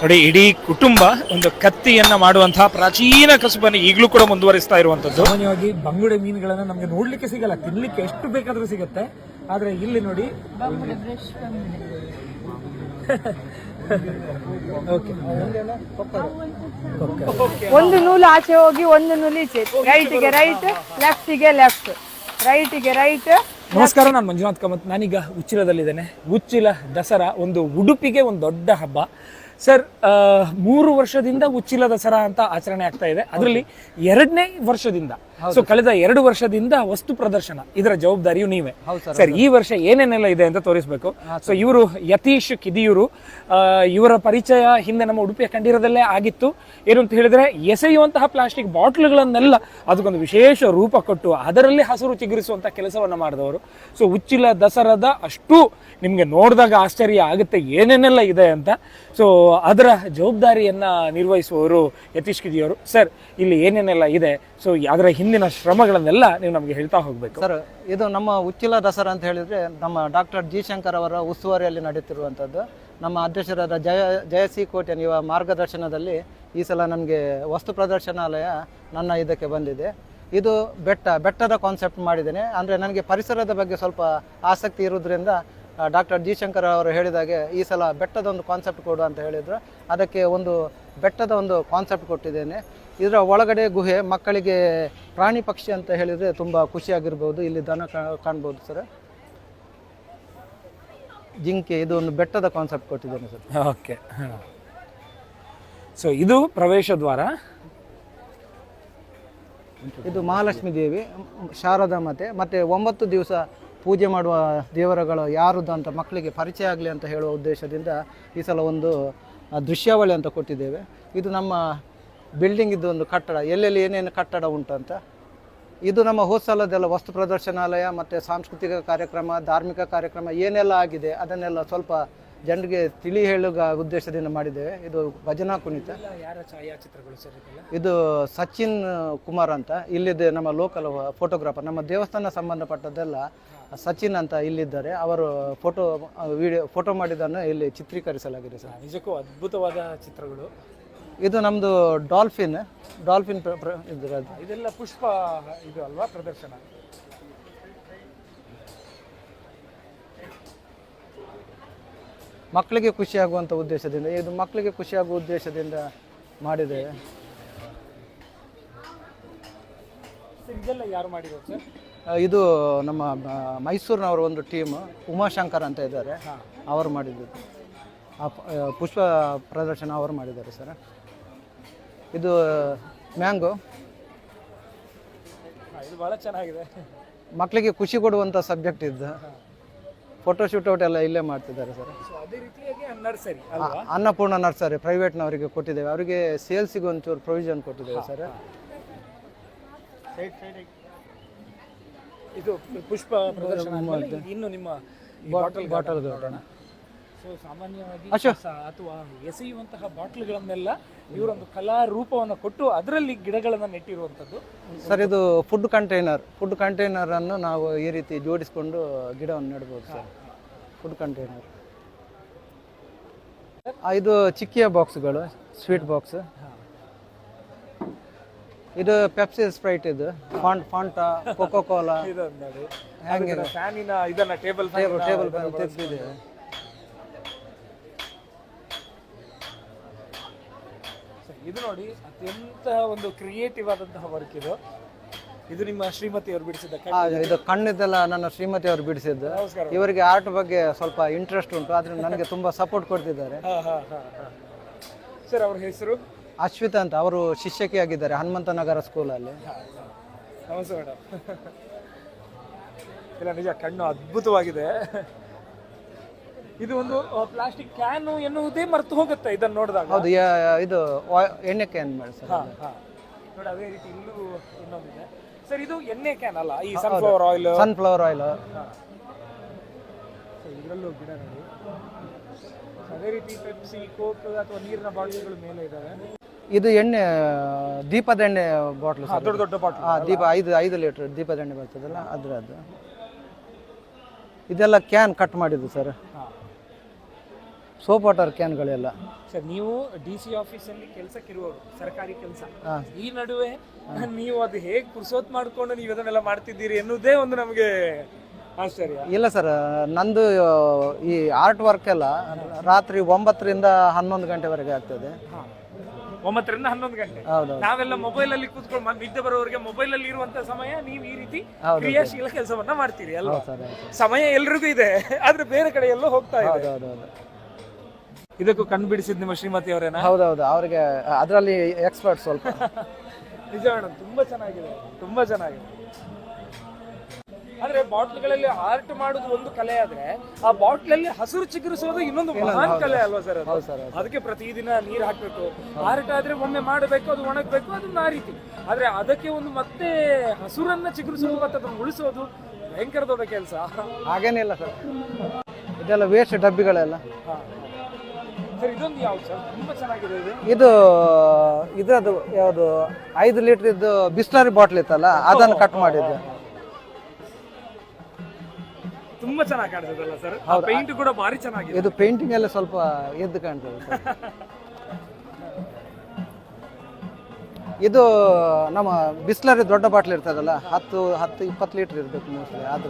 ನೋಡಿ, ಇಡೀ ಕುಟುಂಬ ಒಂದು ಕತ್ತಿಯನ್ನ ಮಾಡುವಂತಹ ಪ್ರಾಚೀನ ಕಸುಬನ್ನು ಈಗಲೂ ಕೂಡ ಮುಂದುವರಿಸ್ತಾ ಇರುವಂತದ್ದು. ಸಾಮಾನ್ಯವಾಗಿ ಬಂಗುಡೆ ಮೀನುಗಳನ್ನ ನಮ್ಗೆ ನೋಡ್ಲಿಕ್ಕೆ ಸಿಗಲ್ಲ, ತಿನ್ಲಿಕ್ಕೆ ಎಷ್ಟು ಬೇಕಾದ್ರೂ ಸಿಗುತ್ತೆ. ಆದ್ರೆ ಇಲ್ಲಿ ನೋಡಿ, ಒಂದು ನೂಲು ಆಚೆ ಹೋಗಿ ಒಂದು ನೂಲು ಈಚೆ, ರೈಟ್ಗೆ ರೈಟ್, ಲೆಫ್ಟಿಗೆ ಲೆಫ್ಟ್, ರೈಟ್ಗೆ ರೈಟ್. ನಮಸ್ಕಾರ, ನಾನು ಮಂಜುನಾಥ್ ಕಾಮತ್. ನಾನೀಗ ಉಚ್ಚಿಲದಲ್ಲಿದ್ದೇನೆ. ಉಚ್ಚಿಲ ದಸರಾ ಒಂದು ಉಡುಪಿಗೆ ಒಂದು ದೊಡ್ಡ ಹಬ್ಬ ಸರ್. 3 ವರ್ಷದಿಂದ ಉಚ್ಚಿಲ ದಸರಾ ಅಂತ ಆಚರಣೆ ಆಗ್ತಾ ಇದೆ. ಅದರಲ್ಲಿ 2ನೇ ವರ್ಷದಿಂದ, ಸೊ ಕಳೆದ 2 ವರ್ಷದಿಂದ ವಸ್ತು ಪ್ರದರ್ಶನ, ಇದರ ಜವಾಬ್ದಾರಿಯು ನೀವೇ ಸರ್. ಈ ವರ್ಷ ಏನೇನೆಲ್ಲ ಇದೆ ಅಂತ ತೋರಿಸ್ಬೇಕು. ಸೊ ಇವರು ಯತೀಶ್ ಕಿದಿಯೂರು. ಇವರ ಪರಿಚಯ ಹಿಂದೆ ನಮ್ಮ ಉಡುಪಿಯ ಕಂಠೀರದಲ್ಲೇ ಆಗಿತ್ತು. ಏನು ಅಂತ ಹೇಳಿದ್ರೆ, ಎಸೆಯುವಂತಹ ಪ್ಲಾಸ್ಟಿಕ್ ಬಾಟ್ಲುಗಳನ್ನೆಲ್ಲ ಅದಕ್ಕೊಂದು ವಿಶೇಷ ರೂಪ ಕೊಟ್ಟು ಅದರಲ್ಲಿ ಹಸಿರು ಚಿಗುರಿಸುವಂತ ಕೆಲಸವನ್ನ ಮಾಡಿದವರು. ಸೊ ಉಚ್ಚಿಲ ದಸರಾದ ಅಷ್ಟು ನಿಮ್ಗೆ ನೋಡಿದಾಗ ಆಶ್ಚರ್ಯ ಆಗುತ್ತೆ ಏನೇನೆಲ್ಲ ಇದೆ ಅಂತ. ಸೊ ಅದರ ಜವಾಬ್ದಾರಿಯನ್ನ ನಿರ್ವಹಿಸುವವರು ಯತೀಶ್ ಕಿದಿಯವರು. ಸರ್, ಇಲ್ಲಿ ಏನೇನೆಲ್ಲ ಇದೆ, ಸೊ ಅದರ ಹಿಂದಿನ ಶ್ರಮಗಳನ್ನೆಲ್ಲ ನೀವು ನಮಗೆ ಹೇಳ್ತಾ ಹೋಗ್ಬೇಕು. ಸರ್, ಇದು ನಮ್ಮ ಉಚ್ಚಿಲ ದಸರಾ ಅಂತ ಹೇಳಿದ್ರೆ ನಮ್ಮ ಡಾಕ್ಟರ್ ಜಿ ಶಂಕರ್ ಅವರ ಉಸ್ತುವಾರಿಯಲ್ಲಿ ನಡೆಯುತ್ತಿರುವಂಥದ್ದು. ನಮ್ಮ ಅಧ್ಯಕ್ಷರಾದ ಜಯಸಿ ಕೋಟೆನ್ ಇವರ ಮಾರ್ಗದರ್ಶನದಲ್ಲಿ ಈ ಸಲ ನಮಗೆ ವಸ್ತು ಪ್ರದರ್ಶನಾಲಯ ನನ್ನ ಇದಕ್ಕೆ ಬಂದಿದೆ. ಇದು ಬೆಟ್ಟದ ಕಾನ್ಸೆಪ್ಟ್ ಮಾಡಿದ್ದೇನೆ. ಅಂದರೆ ನನಗೆ ಪರಿಸರದ ಬಗ್ಗೆ ಸ್ವಲ್ಪ ಆಸಕ್ತಿ ಇರೋದ್ರಿಂದ ಡಾಕ್ಟರ್ ಜಿ ಶಂಕರ್ ಅವರು ಹೇಳಿದಾಗೆ ಈ ಸಲ ಬೆಟ್ಟದ ಒಂದು ಕಾನ್ಸೆಪ್ಟ್ ಕೊಡು ಅಂತ ಹೇಳಿದ್ರು. ಅದಕ್ಕೆ ಒಂದು ಬೆಟ್ಟದ ಒಂದು ಕಾನ್ಸೆಪ್ಟ್ ಕೊಟ್ಟಿದ್ದೇನೆ. ಇದರ ಒಳಗಡೆ ಗುಹೆ, ಮಕ್ಕಳಿಗೆ ಪ್ರಾಣಿ ಪಕ್ಷಿ ಅಂತ ಹೇಳಿದರೆ ತುಂಬ ಖುಷಿಯಾಗಿರ್ಬೋದು. ಇಲ್ಲಿ ದನ ಕಾಣ್ಬೋದು ಸರ್, ಜಿಂಕೆ. ಇದು ಒಂದು ಬೆಟ್ಟದ ಕಾನ್ಸೆಪ್ಟ್ ಕೊಟ್ಟಿದ್ದೇನೆ ಸರ್. ಓಕೆ, ಸೊ ಇದು ಪ್ರವೇಶ ದ್ವಾರ. ಇದು ಮಹಾಲಕ್ಷ್ಮೀ ದೇವಿ, ಶಾರದಾ ಮಾತೆ, ಮತ್ತು 9 ದಿವಸ ಪೂಜೆ ಮಾಡುವ ದೇವರುಗಳು ಯಾರದ್ದು ಅಂತ ಮಕ್ಕಳಿಗೆ ಪರಿಚಯ ಆಗಲಿ ಅಂತ ಹೇಳುವ ಉದ್ದೇಶದಿಂದ ಈ ಸಲ ಒಂದು ದೃಶ್ಯಾವಳಿ ಅಂತ ಕೊಟ್ಟಿದ್ದೇವೆ. ಇದು ನಮ್ಮ ಬಿಲ್ಡಿಂಗ್ ಇದ್ದು ಒಂದು ಕಟ್ಟಡ, ಎಲ್ಲೆಲ್ಲಿ ಏನೇನು ಕಟ್ಟಡ ಉಂಟಂತ. ಇದು ನಮ್ಮ ಹೋದ ಸಲದೆಲ್ಲ ವಸ್ತು ಪ್ರದರ್ಶನಾಲಯ ಮತ್ತು ಸಾಂಸ್ಕೃತಿಕ ಕಾರ್ಯಕ್ರಮ, ಧಾರ್ಮಿಕ ಕಾರ್ಯಕ್ರಮ ಏನೆಲ್ಲ ಆಗಿದೆ ಅದನ್ನೆಲ್ಲ ಸ್ವಲ್ಪ ಜನರಿಗೆ ತಿಳಿ ಹೇಳುವ ಉದ್ದೇಶದಿಂದ ಮಾಡಿದ್ದೇವೆ. ಇದು ಭಜನಾ ಕುಣಿತ. ಇದು ಸಚಿನ್ ಕುಮಾರ್ ಅಂತ ಇಲ್ಲಿದೆ, ನಮ್ಮ ಲೋಕಲ್ ಫೋಟೋಗ್ರಾಫರ್. ನಮ್ಮ ದೇವಸ್ಥಾನ ಸಂಬಂಧಪಟ್ಟದ್ದೆಲ್ಲ ಸಚಿನ್ ಅಂತ ಇಲ್ಲಿದ್ದಾರೆ. ಅವರು ಫೋಟೋ ಮಾಡಿದ್ದನ್ನು ಇಲ್ಲಿ ಚಿತ್ರೀಕರಿಸಲಾಗಿದೆ ಸರ್. ನಿಜಕ್ಕೂ ಅದ್ಭುತವಾದ ಚಿತ್ರಗಳು. ಇದು ನಮ್ಮದು ಡಾಲ್ಫಿನ್ ಇದೆಲ್ಲ ಪುಷ್ಪ ಇದು ಅಲ್ವಾ ಪ್ರದರ್ಶನ. ಮಕ್ಕಳಿಗೆ ಖುಷಿಯಾಗುವಂಥ ಉದ್ದೇಶದಿಂದ, ಇದು ಮಕ್ಕಳಿಗೆ ಖುಷಿಯಾಗುವ ಉದ್ದೇಶದಿಂದ ಮಾಡಿದ್ದೇವೆ. ಇದೆಲ್ಲ ಯಾರು ಮಾಡಿರೋದು ಸರ್? ಇದು ನಮ್ಮ ಮೈಸೂರಿನವರು ಒಂದು ಟೀಮ್, ಉಮಾಶಂಕರ್ ಅಂತ ಇದ್ದಾರೆ, ಅವರು ಮಾಡಿದ್ದು. ಪುಷ್ಪ ಪ್ರದರ್ಶನ ಅವರು ಮಾಡಿದ್ದಾರೆ ಸರ್. ಇದು ಮ್ಯಾಂಗೋ. ಇದು ಬಹಳ ಚೆನ್ನಾಗಿದೆ, ಮಕ್ಕಳಿಗೆ ಖುಷಿ ಕೊಡುವಂಥ ಸಬ್ಜೆಕ್ಟ್ ಇದ್ದು. ಫೋಟೋಶೂಟ್ ಔಟ್ ಎಲ್ಲ ಇಲ್ಲೇ ಮಾಡ್ತಿದ್ದಾರೆ ಸರ್. ಅದೇ ರೀತಿಯಾಗಿ ನರ್ಸರಿ, ಅನ್ನಪೂರ್ಣ ನರ್ಸರಿ ಪ್ರೈವೇಟ್ನವರಿಗೆ ಕೊಟ್ಟಿದ್ದೇವೆ. ಅವರಿಗೆ ಸೇಲ್ಸಿಗೆ ಒಂಚೂರು ಪ್ರೊವಿಷನ್ ಕೊಟ್ಟಿದ್ದೇವೆ ಸರ್. ಇದು ಪುಷ್ಪ ಪ್ರದರ್ಶನ. ಇನ್ನು ನಿಮ್ಮ ಬಾಟಲ್ ಸೊ ಸಾಮಾನ್ಯವಾಗಿ ಅಥವಾ ಎಸೆಯುವಂತಹ ಬಾಟ್ಲುಗಳನ್ನೆಲ್ಲ ಇವರೊಂದು ಕಲಾ ರೂಪವನ್ನು ಕೊಟ್ಟು ಅದರಲ್ಲಿ ಗಿಡಗಳನ್ನು ನೆಟ್ಟಿರುವಂಥದ್ದು ಸರ್. ಇದು ಫುಡ್ ಕಂಟೈನರ್ ಅನ್ನು ನಾವು ಈ ರೀತಿ ಜೋಡಿಸಿಕೊಂಡು ಗಿಡವನ್ನು ನೆಡ್ಬೋದು ಸರ್. Food container. ಇದು ಚಿಕ್ಕಿಯ ಬಾಕ್ಸ್ಗಳು, ಸ್ವೀಟ್ ಬಾಕ್ಸ್. ಇದು ಪೆಪ್ಸಿ, ಸ್ಪ್ರೈಟ್, ಇದು Fanta, Coca Cola. Table fan ತೆಗೆದಿದೆ. ಇದು ನೋಡಿ, ಅತ್ಯಂತ ಒಂದು ಕ್ರಿಯೇಟಿವ್ ಆದಂತಹ ವರ್ಕ್ ಇದು. ಇದು ನಿಮ್ಮ ಶ್ರೀಮತಿ ಅವರು ಬಿಡಿಸಿದ? ಇದು ಕಣ್ಣಿದ್ದೆಲ್ಲ ನನ್ನ ಶ್ರೀಮತಿ ಅವರು ಬಿಡಿಸಿದ್ದು. ಇವರಿಗೆ ಆರ್ಟ್ ಬಗ್ಗೆ ಸ್ವಲ್ಪ ಇಂಟ್ರೆಸ್ಟ್ ಉಂಟು, ಆದ್ರೆ ನನಗೆ ತುಂಬಾ ಸಪೋರ್ಟ್ ಕೊಡ್ತಿದ್ದಾರೆ ಸರ್. ಅವ್ರ ಹೆಸರು ಅಶ್ವಿತಾ ಅಂತ. ಅವರು ಶಿಕ್ಷಕಿಯಾಗಿದ್ದಾರೆ ಹನುಮಂತನಗರ ಸ್ಕೂಲಲ್ಲಿ. ನಮಸ್ತೆ ಮೇಡಮ್. ಇಲ್ಲ, ನಿಜ ಕಣ್ಣು ಅದ್ಭುತವಾಗಿದೆ. ಇದು ಒಂದು ಪ್ಲಾಸ್ಟಿಕ್ ಕ್ಯಾನ್ ಎನ್ನುವುದೇ ಮರೆತು ಹೋಗುತ್ತೆ ಇದನ್ನು ನೋಡಿದಾಗ. ಹೌದು, ಇದು ಎಣ್ಣೆ ಕ್ಯಾನ್ ಮಾಡಿ ಸರ್. ನೋಡಿ, ಅದೇ ರೀತಿ ಇಲ್ಲೂ ಇನ್ನೊಂದಿದೆ ಸರ್. ಇದು ಎಣ್ಣೆ ಕ್ಯಾನ್ ಅಲ್ಲ, ಈ ಸನ್ಫ್ಲವರ್ ಆಯಿಲ್. ಇದರಲ್ಲೂ ಗಿಡ ನೋಡಿ. ಅದೇ ರೀತಿ ಪೆಪ್ಸಿ, ಕೋಕ್ ಅಥವಾ ನೀರಿನ ಬಾಟಲ್ಗಳು ಮೇಲೆ ಇದ್ದಾವೆ. ಇದು ಎಣ್ಣೆ, ದೀಪದ ಎಣ್ಣೆ ಬಾಟ್ಲು, ದೊಡ್ಡ ದೊಡ್ಡ ಬಾಟ್ಲು. ದೀಪ 5 ಲೀಟರ್ ದೀಪದ ಎಣ್ಣೆ ಬರ್ತದಲ್ಲ ಅದರದ್ದು. ಇದೆಲ್ಲ ಕ್ಯಾನ್ ಕಟ್ ಮಾಡಿದ್ದು ಸರ್. ಸೋಪ್ ವಾಟರ್ ಕ್ಯಾನ್ಗಳೆಲ್ಲ. ಸರ್ ನೀವು DC ಆಫೀಸಲ್ಲಿ ಕೆಲಸಕ್ಕಿರುವವರು, ಸರ್ಕಾರಿ ಕೆಲಸ, ಹಾಂ. ಈ ನಡುವೆ ನೀವು ಅದು ಹೇಗೆ ಪುರ್ಸೋತ್ ಮಾಡ್ಕೊಂಡು ನೀವು ಅದನ್ನೆಲ್ಲ ಮಾಡ್ತಿದ್ದೀರಿ ಎನ್ನುವುದೇ ಒಂದು ನಮಗೆ ಆಶ್ಚರ್ಯ. ಇಲ್ಲ ಸರ್, ನಂದು ಈ ಆರ್ಟ್ ವರ್ಕ್ ಎಲ್ಲ ರಾತ್ರಿ 9ರಿಂದ 11 ಗಂಟೆವರೆಗೆ ಆಗ್ತದೆ. 9ರಿಂದ 11 ಗಂಟೆ. ಹೌದು. ನಾವೆಲ್ಲ ಮೊಬೈಲ್ ಅಲ್ಲಿ ಕೂತ್ಕೊಂಡು ನಿದ್ದೆ ಬರೋರಿಗೆ ಮೊಬೈಲ್ ಅಲ್ಲಿ ಇರುವಂತ ಸಮಯ ನೀವು ಈ ರೀತಿ ಕ್ರಿಯಾಶೀಲ ಕೆಲಸವನ್ನ ಮಾಡ್ತೀರಿ ಅಲ್ವಾ? ಸಮಯ ಎಲ್ರಿಗೂ ಇದೆ, ಆದ್ರೆ ಬೇರೆ ಕಡೆ ಎಲ್ಲೋ ಹೋಗ್ತಾ ಇದೆ. ಹೌದೌದು. ಇದಕ್ಕೂ ಕಣ್ಣು ಬಿಡಿಸಿದ್ ನಿಮ್ಮ ಶ್ರೀಮತಿ ಅವರೇನಾ? ಹೌದೌದು, ಅವ್ರಿಗೆ ಅದರಲ್ಲಿ ಎಕ್ಸ್ಪರ್ಟ್ ಸ್ವಲ್ಪ. ನಿಜ ಮೇಡಮ್, ತುಂಬಾ ಚೆನ್ನಾಗಿದೆ, ತುಂಬಾ ಚೆನ್ನಾಗಿದೆ. ಆದ್ರೆ ಬಾಟ್ಲ್ಗಳಲ್ಲಿ ಆರ್ಟ್ ಮಾಡುದು ಒಂದು ಕಲೆ ಆದ್ರೆ ಆ ಬಾಟ್ಲಲ್ಲಿ ಹಸಿರು ಚಿಗುರಿಸೋದು ಇನ್ನೊಂದು ಮಹಾನ್ ಕಲೆ ಅಲ್ವಾ ಸರ್? ಹೌದು ಸರ್. ಅದಕ್ಕೆ ಪ್ರತಿದಿನ ನೀರು ಹಾಕ್ಬೇಕು. ಆರ್ಟ್ ಆದ್ರೆ ಒಮ್ಮೆ ಮಾಡಬೇಕು, ಅದು ಒಣಗಬೇಕು, ಅದನ್ನ ಆ ರೀತಿ. ಆದ್ರೆ ಅದಕ್ಕೆ ಒಂದು ಮತ್ತೆ ಹಸುರನ್ನ ಚಿಗುರಿಸೋದು ಮತ್ತೆ ಅದನ್ನು ಉಳಿಸೋದು ಭಯಂಕರ ದೊಡ್ಡ ಕೆಲಸ. ಹಾಗೇನಿಲ್ಲ ಸರ್, ಇದೆಲ್ಲ ವೇಸ್ಟ್ ಡಬ್ಬಿಗಳೆಲ್ಲ. ಸರ್ ಇದೊಂದು ಯಾವ್ದು ಸರ್? ತುಂಬಾ ಚೆನ್ನಾಗಿದೆ ಇದು. ಇದ್ರದ್ದು ಯಾವುದು 5 ಲೀಟರ್ದು ಬಿಸ್ಲರಿ ಬಾಟ್ಲ್ ಇತ್ತಲ್ಲ, ಅದನ್ನು ಕಟ್ ಮಾಡಿದ್ದು. ತುಂಬಾ ಚೆನ್ನಾಗಿ ಕಾಣಿಸ್ತದಲ್ಲ ಸರ್? ಪೇಂಟ್ ಕೂಡ ಭಾರಿ ಚೆನ್ನಾಗಿದೆ. ಇದು ಪೇಂಟಿಂಗ್ ಎಲ್ಲ ಸ್ವಲ್ಪ ಎದ್ದು ಕಾಣ್ತದೆ ಸರ್. ಇದು ನಮ್ಮ ಬಿಸ್ಲರಿ ದೊಡ್ಡ ಬಾಟ್ಲ್ ಇರ್ತದಲ್ಲ, 10-20 ಲೀಟರ್ ಇರ್ಬೇಕು ಮೋಸ್ಟ್ಲಿ, ಅದು